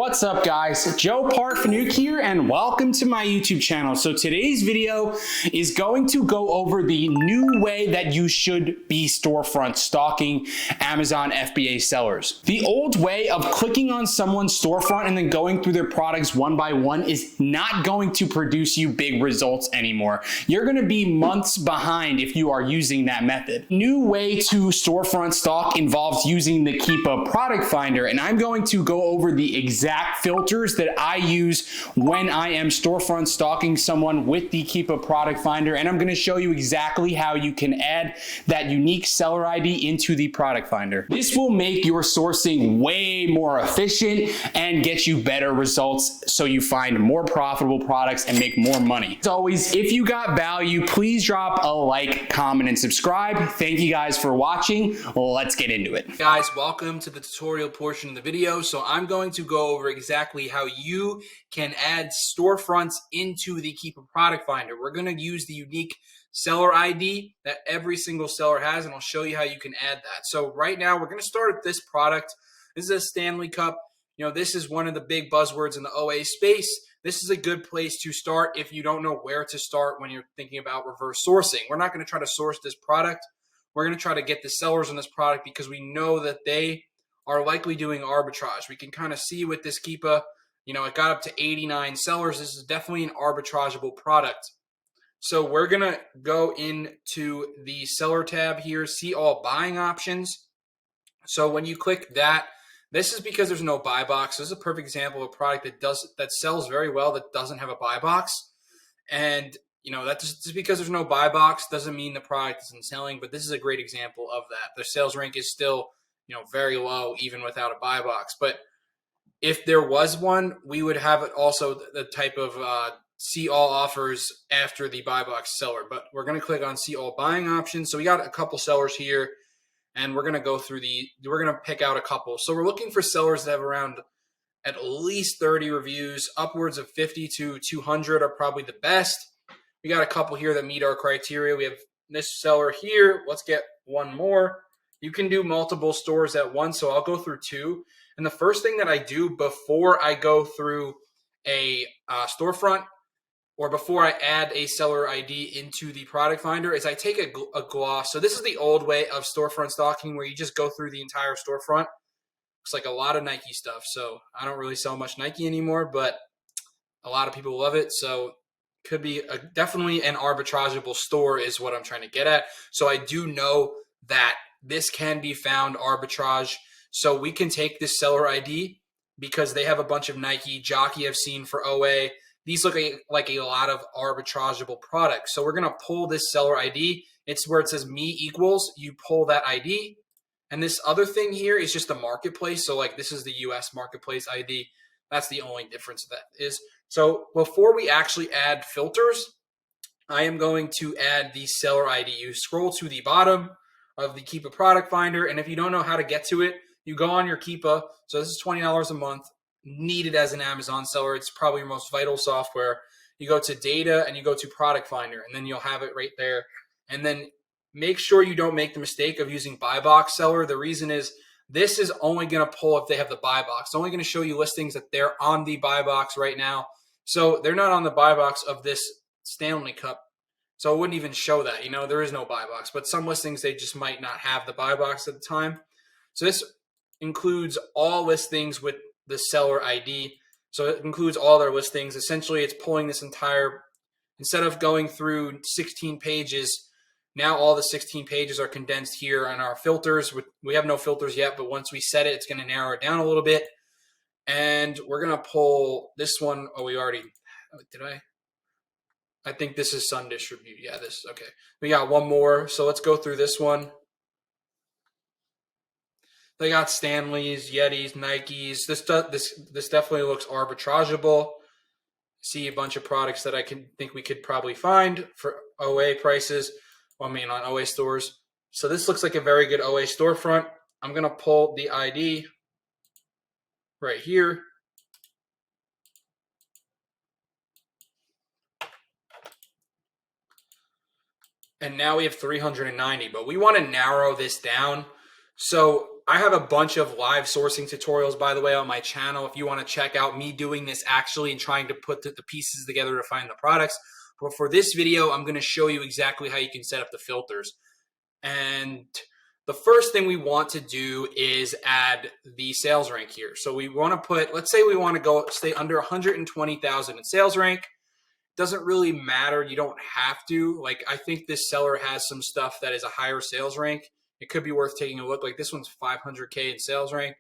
What's up guys, Joe Parfanuke here and welcome to my YouTube channel. So today's video is going to go over the new way that you should be storefront stalking Amazon FBA sellers. The old way of clicking on someone's storefront and then going through their products one by one is not going to produce you big results anymore. You're going to be months behind if you are using that method. New way to storefront stalk involves using the Keepa product finder, and I'm going to go over the exact filters that I use when I am storefront stalking someone with the Keepa product finder, and I'm going to show you exactly how you can add that unique seller ID into the product finder. This will make your sourcing way more efficient and get you better results so you find more profitable products and make more money. As always, if you got value, please drop a like, comment, and subscribe. Thank you guys for watching. Let's get into it. Guys, welcome to the tutorial portion of the video. So I'm going to go over exactly how you can add storefronts into the Keepa product finder. We're going to use the unique seller ID that every single seller has, and I'll show you how you can add that. So right now we're going to start at this product. This is a Stanley Cup. You know, this is one of the big buzzwords in the OA space. This is a good place to start if you don't know where to start when you're thinking about reverse sourcing. We're not going to try to source this product. We're going to try to get the sellers on this product because we know that they are likely doing arbitrage. We can kind of see with this Keepa, you know, it got up to 89 sellers. This is definitely an arbitrageable product. So we're going to go into the seller tab here, see all buying options. So when you click that, this is because there's no buy box. This is a perfect example of a product that sells very well that doesn't have a buy box. And you know, that just because there's no buy box doesn't mean the product isn't selling, but this is a great example of that. The sales rank is still, you know, very low even without a buy box. But if there was one, we would have it also the type of see all offers after the buy box seller. But we're going to click on see all buying options. So we got a couple sellers here, and we're going to go through we're going to pick out a couple. So we're looking for sellers that have around at least 30 reviews, upwards of 50 to 200 are probably the best. We got a couple here that meet our criteria. We have this seller here. Let's get one more. You can do multiple stores at once, so I'll go through two. And the first thing that I do before I go through a storefront or before I add a seller ID into the product finder is I take a gloss. So this is the old way of storefront stalking where you just go through the entire storefront. Looks like a lot of Nike stuff. So I don't really sell much Nike anymore, but a lot of people love it. So could be definitely an arbitrageable store is what I'm trying to get at. So I do know that this can be found arbitrage. So we can take this seller ID because they have a bunch of Nike, Jockey I've seen for OA. These look like a lot of arbitrageable products. So we're going to pull this seller ID. It's where it says me equals. You pull that ID. And this other thing here is just the marketplace. So like this is the US marketplace ID. That's the only difference that is. So before we actually add filters, I am going to add the seller ID. You scroll to the bottom of the Keepa product finder, and if you don't know how to get to it, you go on your Keepa. So this is $20 a month, needed as an Amazon seller. It's probably your most vital software. You go to data and you go to product finder, and then you'll have it right there. And then make sure you don't make the mistake of using buy box seller. The reason is this is only going to pull if they have the buy box. It's only going to show you listings that they're on the buy box right now. So they're not on the buy box of this Stanley Cup. So it wouldn't even show that. You know, there is no buy box. But some listings, they just might not have the buy box at the time. So this includes all listings with the seller ID. So it includes all their listings. Essentially, it's pulling this entire, instead of going through 16 pages, now all the 16 pages are condensed here on our filters. We have no filters yet, but once we set it, it's going to narrow it down a little bit. And we're going to pull this one. Oh, we already, did I think this is Sun Distribute. Yeah, this, okay. We got one more. So let's go through this one. They got Stanleys, Yetis, Nikes. This definitely looks arbitrageable. See a bunch of products that I think we could probably find for OA prices. Well, I mean, on OA stores. So this looks like a very good OA storefront. I'm going to pull the ID right here. And now we have 390, but we want to narrow this down. So I have a bunch of live sourcing tutorials, by the way, on my channel. If you want to check out me doing this actually and trying to put the pieces together to find the products. But for this video, I'm going to show you exactly how you can set up the filters. And the first thing we want to do is add the sales rank here. So we want to put, let's say we want to go stay under 120,000 in sales rank. Doesn't really matter. You don't have to. Like, I think this seller has some stuff that is a higher sales rank. It could be worth taking a look. Like this one's 500K in sales rank.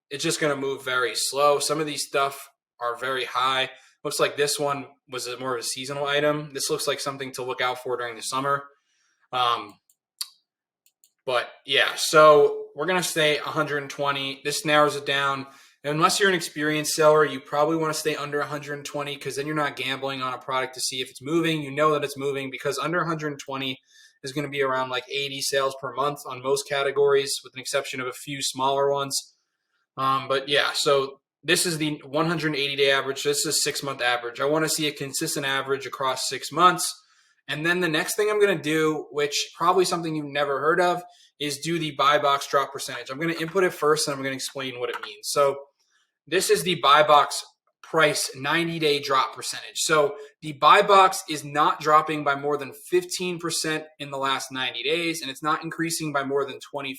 It's just going to move very slow. Some of these stuff are very high. Looks like this one was more of a seasonal item. This looks like something to look out for during the summer. But yeah, so we're going to stay 120. This narrows it down. Unless you're an experienced seller, you probably want to stay under 120 because then you're not gambling on a product to see if it's moving. You know that it's moving because under 120 is going to be around like 80 sales per month on most categories with an exception of a few smaller ones. But yeah, so this is the 180-day average. This is a 6-month average. I want to see a consistent average across 6 months. And then the next thing I'm going to do, which probably something you've never heard of, is do the buy box drop percentage. I'm going to input it first and I'm going to explain what it means. So this is the buy box price 90-day drop percentage. So the buy box is not dropping by more than 15% in the last 90 days, and it's not increasing by more than 25%.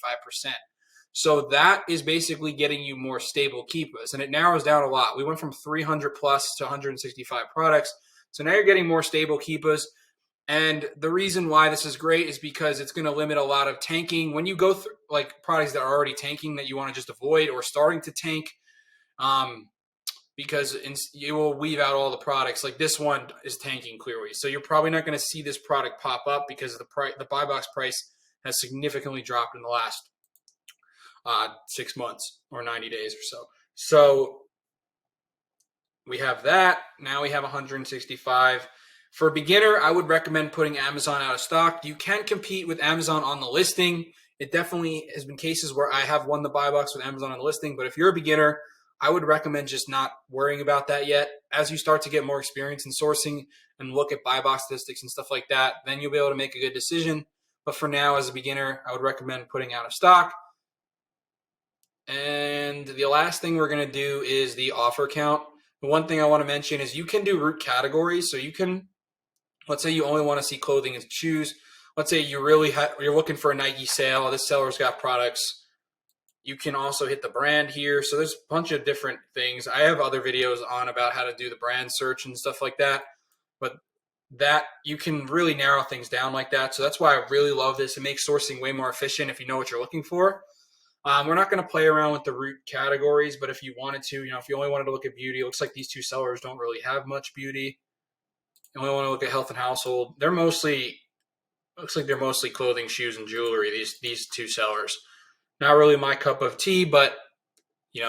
So that is basically getting you more stable Keepas, and it narrows down a lot. We went from 300 plus to 165 products. So now you're getting more stable Keepas. And the reason why this is great is because it's going to limit a lot of tanking. When you go through like products that are already tanking that you want to just avoid or starting to tank, because you will weave out all the products. Like this one is tanking clearly. So you're probably not going to see this product pop up because the buy box price has significantly dropped in the last 6 months or 90 days or so. So we have that. Now we have 165. For a beginner, I would recommend putting Amazon out of stock. You can compete with Amazon on the listing. It definitely has been cases where I have won the buy box with Amazon on the listing. But if you're a beginner, I would recommend just not worrying about that yet. As you start to get more experience in sourcing and look at buy box statistics and stuff like that, then you'll be able to make a good decision. But for now, as a beginner, I would recommend putting out of stock. And the last thing we're going to do is the offer count. The one thing I want to mention is you can do root categories. So you can, let's say you only want to see clothing and shoes. Let's say you're looking for a Nike sale. This seller's got products. You can also hit the brand here. So there's a bunch of different things. I have other videos on about how to do the brand search and stuff like that. But that you can really narrow things down like that. So that's why I really love this. It makes sourcing way more efficient if you know what you're looking for. We're not going to play around with the root categories, but if you wanted to, if you only wanted to look at beauty, it looks like these two sellers don't really have much beauty. You only want to look at health and household. Looks like they're mostly clothing, shoes, and jewelry, these two sellers. Not really my cup of tea, but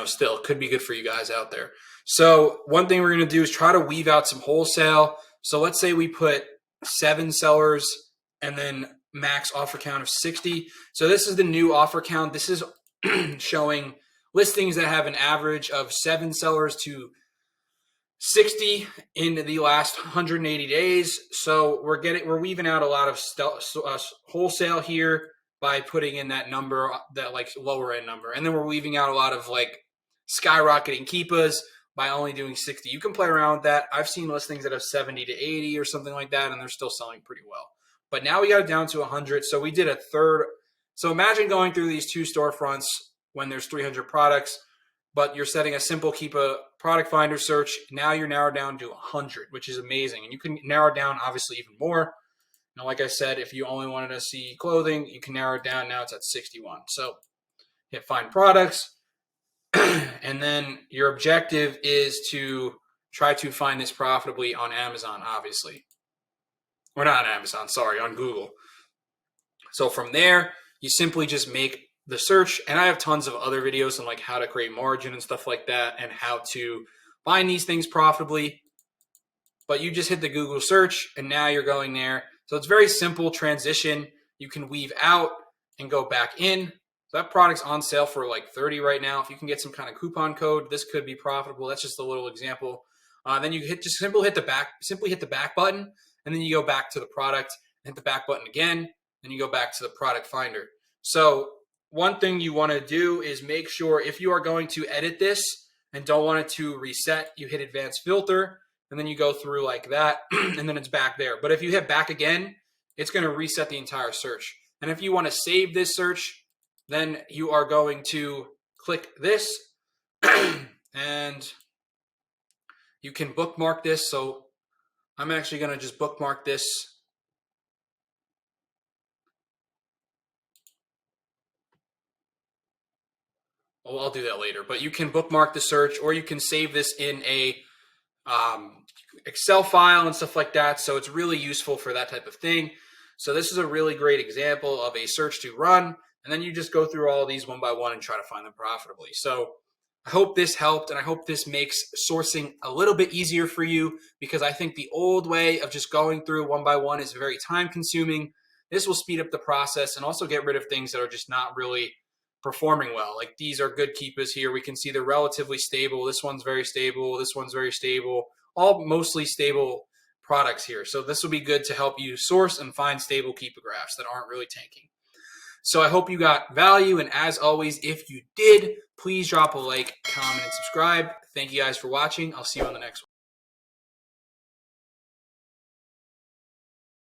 still could be good for you guys out there. So one thing we're going to do is try to weave out some wholesale. So let's say we put 7 sellers and then max offer count of 60. So this is the new offer count. This is showing listings that have an average of 7 sellers to 60 in the last 180 days. So we're weaving out a lot of wholesale here by putting in that number, that like lower end number. And then we're weaving out a lot of like skyrocketing Keepas by only doing 60. You can play around with that. I've seen listings that have 70 to 80 or something like that, and they're still selling pretty well. But now we got it down to 100. So we did a third. So imagine going through these 2 storefronts when there's 300 products, but you're setting a simple Keepa product finder search. Now you're narrowed down to 100, which is amazing. And you can narrow down obviously even more. Now, like I said, if you only wanted to see clothing, you can narrow it down. Now it's at 61. So hit find products. And then your objective is to try to find this profitably on Amazon, obviously. Or not on Amazon, sorry, on Google. So from there, you simply just make the search. And I have tons of other videos on like how to create margin and stuff like that and how to find these things profitably. But you just hit the Google search and now you're going there. So it's very simple transition. You can weave out and go back in. So that product's on sale for like 30 right now. If you can get some kind of coupon code, this could be profitable. That's just a little example. Then you simply hit the back button, and then you go back to the product, hit the back button again, and you go back to the product finder. So one thing you want to do is make sure if you are going to edit this and don't want it to reset, you hit advanced filter and then you go through like that and then it's back there. But if you hit back again, it's going to reset the entire search. And if you want to save this search, then you are going to click this and you can bookmark this. So I'm actually going to just bookmark this. Oh, I'll do that later, but you can bookmark the search or you can save this in a Excel file and stuff like that. So it's really useful for that type of thing. So this is a really great example of a search to run. And then you just go through all of these one by one and try to find them profitably. So I hope this helped, and I hope this makes sourcing a little bit easier for you, because I think the old way of just going through one by one is very time consuming. This will speed up the process and also get rid of things that are just not really performing well. Like these are good Keepas here. We can see they're relatively stable. This one's very stable. This one's very stable. All mostly stable products here. So this will be good to help you source and find stable Keepa graphs that aren't really tanking. So I hope you got value. And as always, if you did, please drop a like, comment, and subscribe. Thank you guys for watching. I'll see you on the next one.